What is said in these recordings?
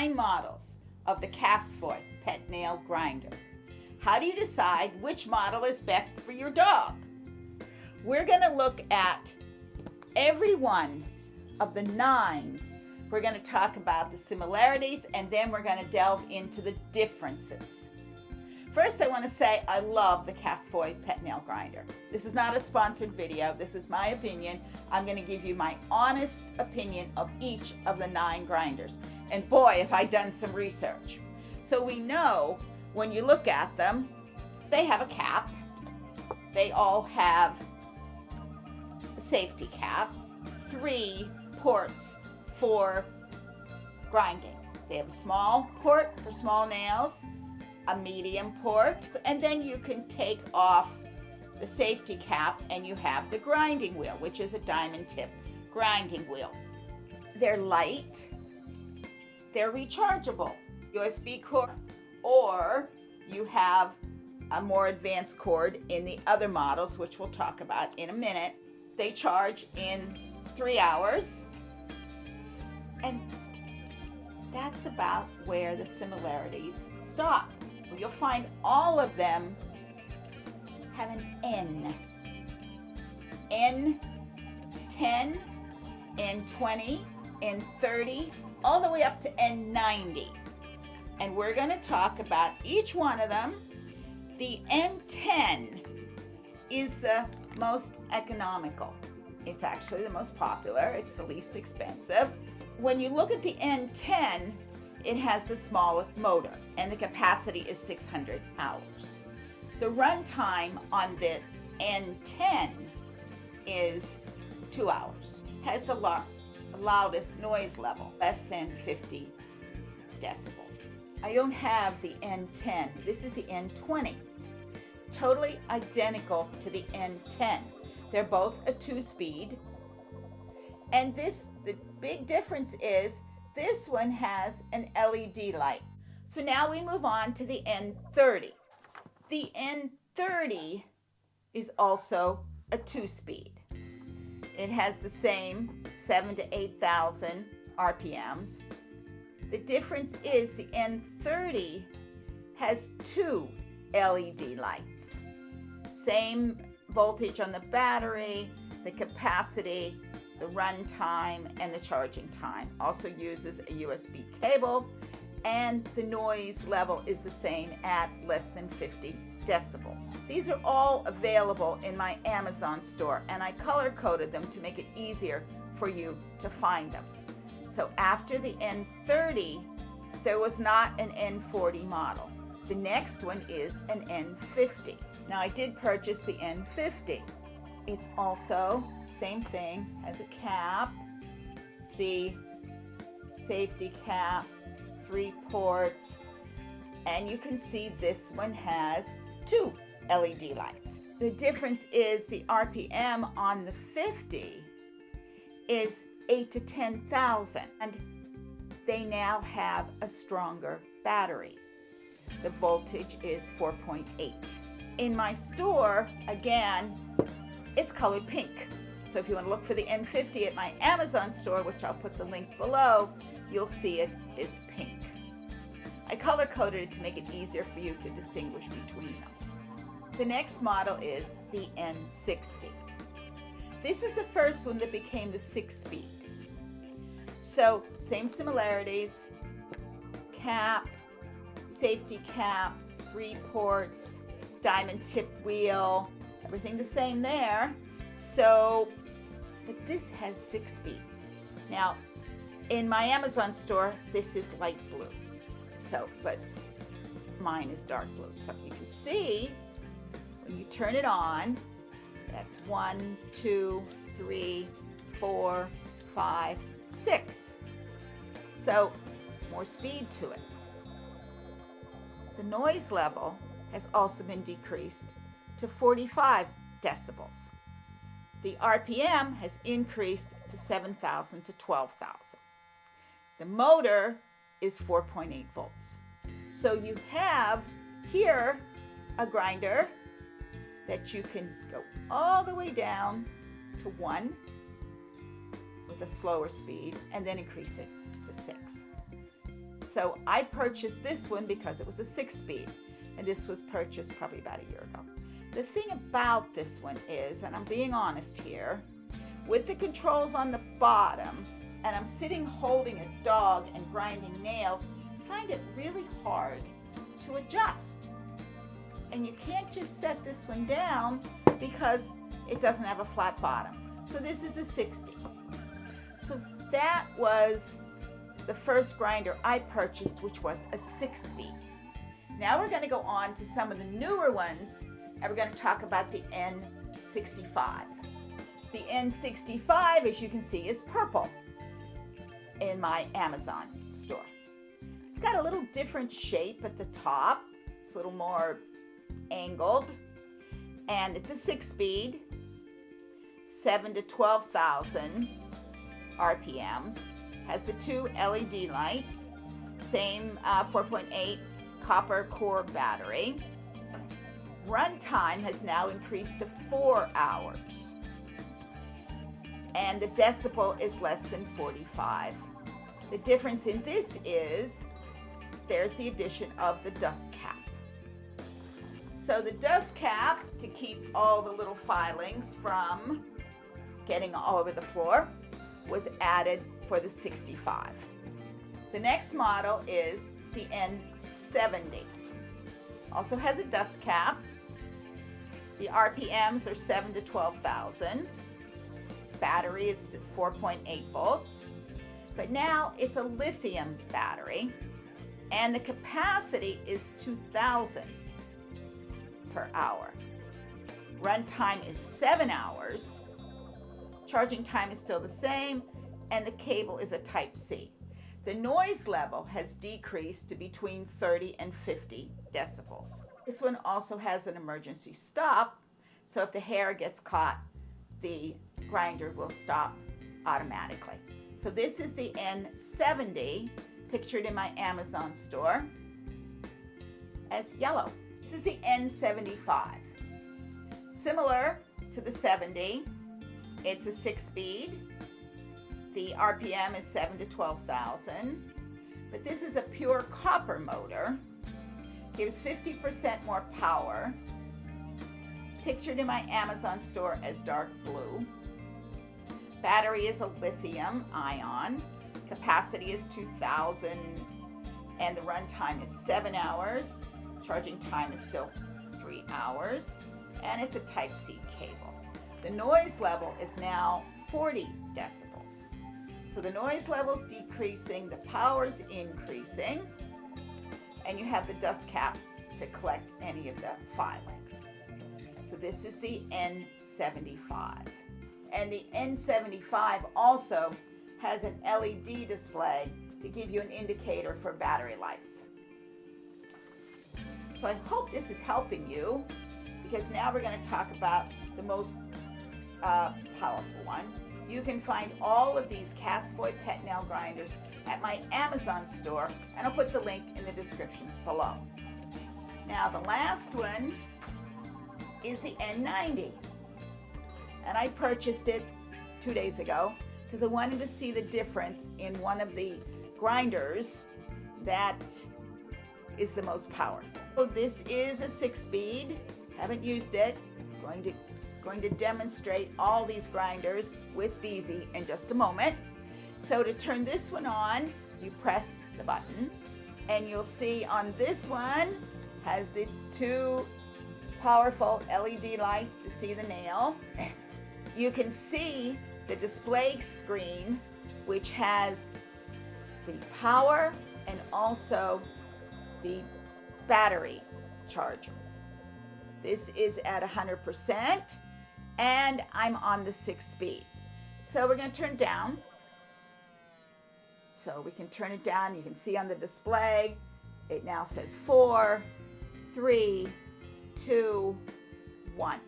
9 models of the Casfuy Pet Nail Grinder. How do you decide which model is best for your dog? We're going to look at every one of the 9. We're going to talk about the similarities, and then we're going to delve into the differences. First, I want to say I love the Casfuy Pet Nail Grinder. This is not a sponsored video. This is my opinion. I'm going to give you my honest opinion of each of the 9 grinders. And boy, have I done some research. So we know when you look at them, they have a cap. They all have a safety cap, 3 ports for grinding. They have a small port for small nails, a medium port, and then you can take off the safety cap and you have the grinding wheel, which is a diamond tip grinding wheel. They're light, they're rechargeable, USB cord, or you have a more advanced cord in the other models, which we'll talk about in a minute. They charge in 3 hours, and that's about where the similarities stop. You'll find all of them have an N. N10, N20, N30, all the way up to N90. And we're going to talk about each one of them. The N10 is the most economical. It's actually the most popular. It's the least expensive. When you look at the N10, it has the smallest motor, and the capacity is 600 hours. The run time on the N10 is 2 hours. Has the loudest noise level, less than 50 decibels. I don't have the N10. This is the N20. Totally identical to the N10. They're both a 2-speed. And the big difference is this one has an LED light. So now we move on to the N30. The N30 is also a 2-speed. It has the same 7,000 to 8,000 RPMs. The difference is the N30 has 2 LED lights. Same voltage on the battery, the capacity, the run time, and the charging time. Also uses a USB cable, and the noise level is the same at less than 50 decibels. These are all available in my Amazon store, and I color-coded them to make it easier for you to find them. So after the N30, there was not an N40 model. The next one is an N50. Now I did purchase the N50. It's also same thing, has a cap, the safety cap, 3 ports, and you can see this one has 2 LED lights. The difference is the RPM on the 50 is 8 to 10,000, and they now have a stronger battery. The voltage is 4.8. In my store, again, it's colored pink. So if you want to look for the N50 at my Amazon store, which I'll put the link below, you'll see it is pink. I color-coded it to make it easier for you to distinguish between them. The next model is the N60. This is the first one that became the 6-speed. So same similarities, cap, safety cap, 3 ports, diamond tip wheel, everything the same there. So, but this has 6 speeds. Now, in my Amazon store, this is light blue. So, but mine is dark blue. So you can see when you turn it on, that's 1, 2, 3, 4, 5, 6. So, more speed to it. The noise level has also been decreased to 45 decibels. The RPM has increased to 7,000 to 12,000. The motor is 4.8 volts. So you have here a grinder that you can go all the way down to 1 with a slower speed and then increase it to 6. So I purchased this one because it was a 6-speed, and this was purchased probably about a year ago. The thing about this one is, and I'm being honest here, with the controls on the bottom, and I'm sitting holding a dog and grinding nails, I find it really hard to adjust. And you can't just set this one down because it doesn't have a flat bottom. So this is a 60. So that was the first grinder I purchased, which was a 6-speed. Now we're going to go on to some of the newer ones, and we're going to talk about the N65. The N65, as you can see, is purple in my Amazon store. It's got a little different shape at the top. It's a little more angled, and it's a 6-speed, 7 to 12,000 RPMs. Has the 2 LED lights, same 4.8 copper core battery. Runtime has now increased to 4 hours, and the decibel is less than 45. The difference in this is there's the addition of the dust cap. So the dust cap, to keep all the little filings from getting all over the floor, was added for the 65. The next model is the N70. Also has a dust cap. The RPMs are 7 to 12,000. Battery is 4.8 volts. But now it's a lithium battery, and the capacity is 2,000 per hour. Runtime is 7 hours. Charging time is still the same, and the cable is a Type-C. The noise level has decreased to between 30 and 50 decibels. This one also has an emergency stop, so if the hair gets caught, the grinder will stop automatically. So this is the N70, pictured in my Amazon store as yellow. This is the N75. Similar to the 70, it's a 6-speed. The RPM is 7 to 12,000, but this is a pure copper motor. Gives 50% more power. It's pictured in my Amazon store as dark blue. Battery is a lithium ion. Capacity is 2,000, and the runtime is 7 hours. Charging time is still 3 hours, and it's a Type-C cable. The noise level is now 40 decibels. So the noise level's decreasing, the power's increasing, and you have the dust cap to collect any of the filings. So this is the N75. And the N75 also has an LED display to give you an indicator for battery life. So I hope this is helping you, because now we're going to talk about the most powerful one. You can find all of these Casfuy Pet Nail Grinders at my Amazon store, and I'll put the link in the description below. Now the last one is the N90, and I purchased it 2 days ago because I wanted to see the difference in one of the grinders that is the most powerful. So this is a 6-speed, haven't used it, going to demonstrate all these grinders with Beezy in just a moment. So to turn this one on, you press the button, and you'll see on this one has these 2 powerful LED lights to see the nail. You can see the display screen, which has the power and also the battery charger. This is at 100%, and I'm on the 6-speed. So we're going to turn it down. So we can turn it down. You can see on the display, it now says 4, 3, 2, 1.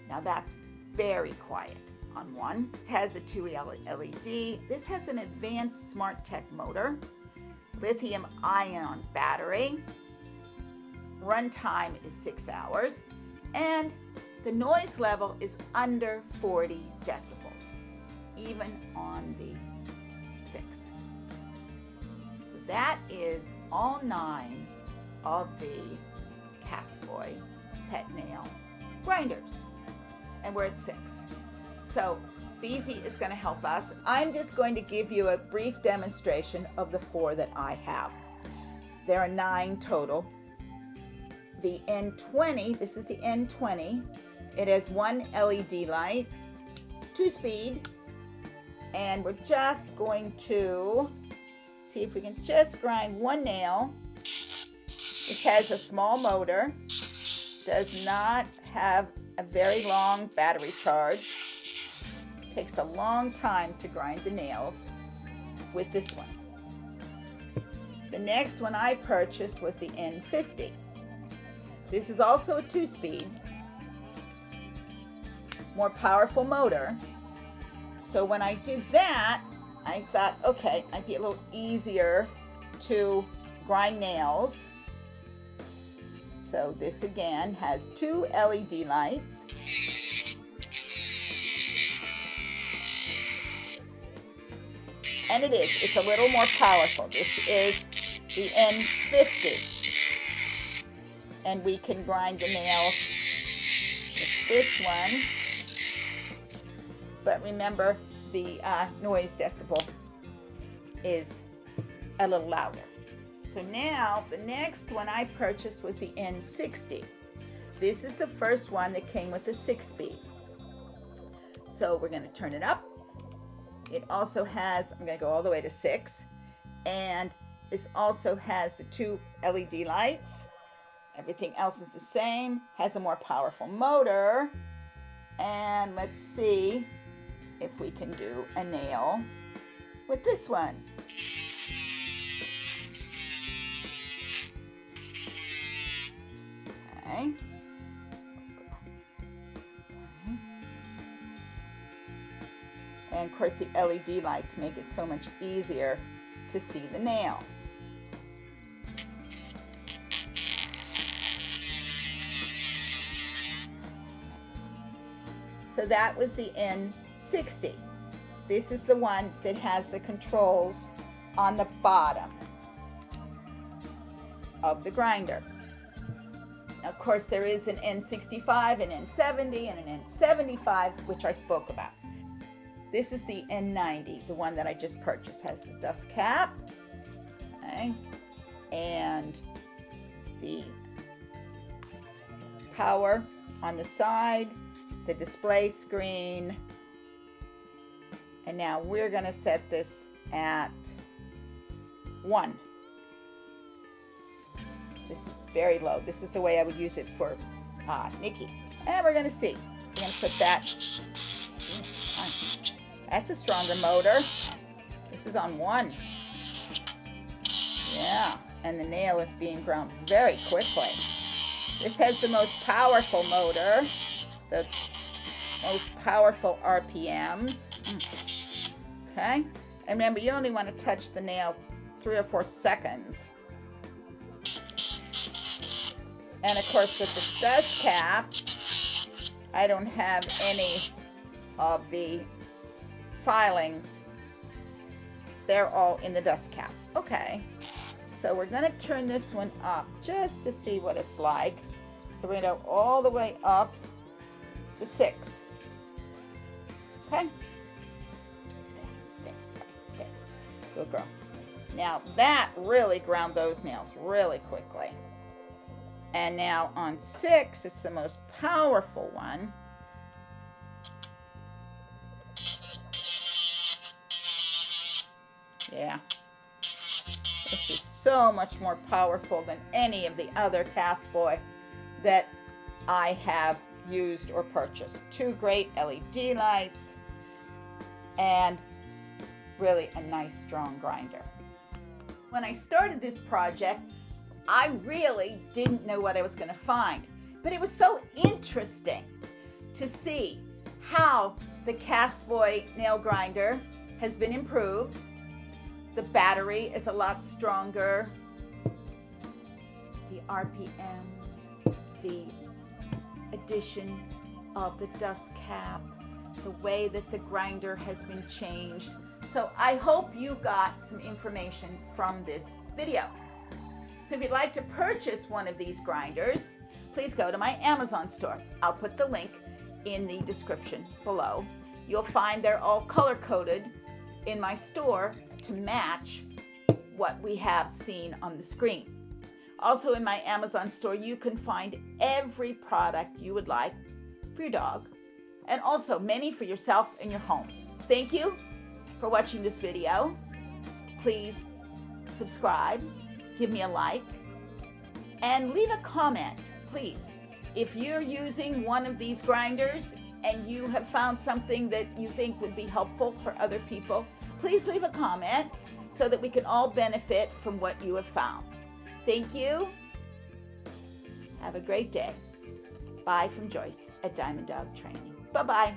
Now that's very quiet on one. It has the 2 LED. This has an advanced smart tech motor, lithium ion battery. Runtime is 6 hours, and the noise level is under 40 decibels, even on the 6. that is all 9 of the Casfuy Pet Nail Grinders. And we're at 6. So Beezy is going to help us. I'm just going to give you a brief demonstration of the 4 that I have. There are 9 total. The N20, this is the N20. It has 1 LED light, 2-speed, and we're just going to see if we can just grind 1 nail. It has a small motor, does not have a very long battery charge. Takes a long time to grind the nails with this one. The next one I purchased was the N50. This is also a 2-speed, more powerful motor. So when I did that, I thought, okay, it'd be a little easier to grind nails. So this again has 2 LED lights. And it's a little more powerful. This is the N50. And we can grind the nails with this one. But remember, the noise decibel is a little louder. So now, the next one I purchased was the N60. This is the first one that came with the 6-speed. So we're going to turn it up. It also has, I'm going to go all the way to 6, and this also has the 2 LED lights. Everything else is the same, has a more powerful motor, and let's see if we can do a nail with this one. Okay. And of course the LED lights make it so much easier to see the nail. So that was the N60. This is the one that has the controls on the bottom of the grinder. Now, of course, there is an N65, an N70, and an N75, which I spoke about. This is the N90, the one that I just purchased. Has the dust cap, okay, and the power on the side, the display screen. And now we're going to set this at 1. This is very low. This is the way I would use it for Nikki. And we're going to see. We're going to put that. That's a stronger motor. This is on 1. Yeah, and the nail is being ground very quickly. This has the most powerful motor, the most powerful RPMs. Okay, and remember, you only want to touch the nail 3 or 4 seconds. And of course, with the dust cap, I don't have any of the filings. They're all in the dust cap. Okay, so we're going to turn this one up just to see what it's like. So we're going to go all the way up to 6. Okay? Stay. Good girl. Now that really ground those nails really quickly. And now on 6, it's the most powerful one. Yeah. This is so much more powerful than any of the other Casfuy that I have used or purchased. 2 great LED lights and really a nice strong grinder. When I started this project, I really didn't know what I was going to find, but it was so interesting to see how the Casfuy nail grinder has been improved. The battery is a lot stronger. The RPMs, the addition of the dust cap, the way that the grinder has been changed So I hope you got some information from this video. So if you'd like to purchase one of these grinders, please go to my Amazon store. I'll put the link in the description below. You'll find they're all color-coded in my store to match what we have seen on the screen. Also in my Amazon store, you can find every product you would like for your dog, and also many for yourself and your home. Thank you for watching this video. Please subscribe, give me a like, and leave a comment, please. If you're using one of these grinders and you have found something that you think would be helpful for other people, please leave a comment so that we can all benefit from what you have found. Thank you. Have a great day. Bye from Joyce at Diamond Dog Training. Bye-bye.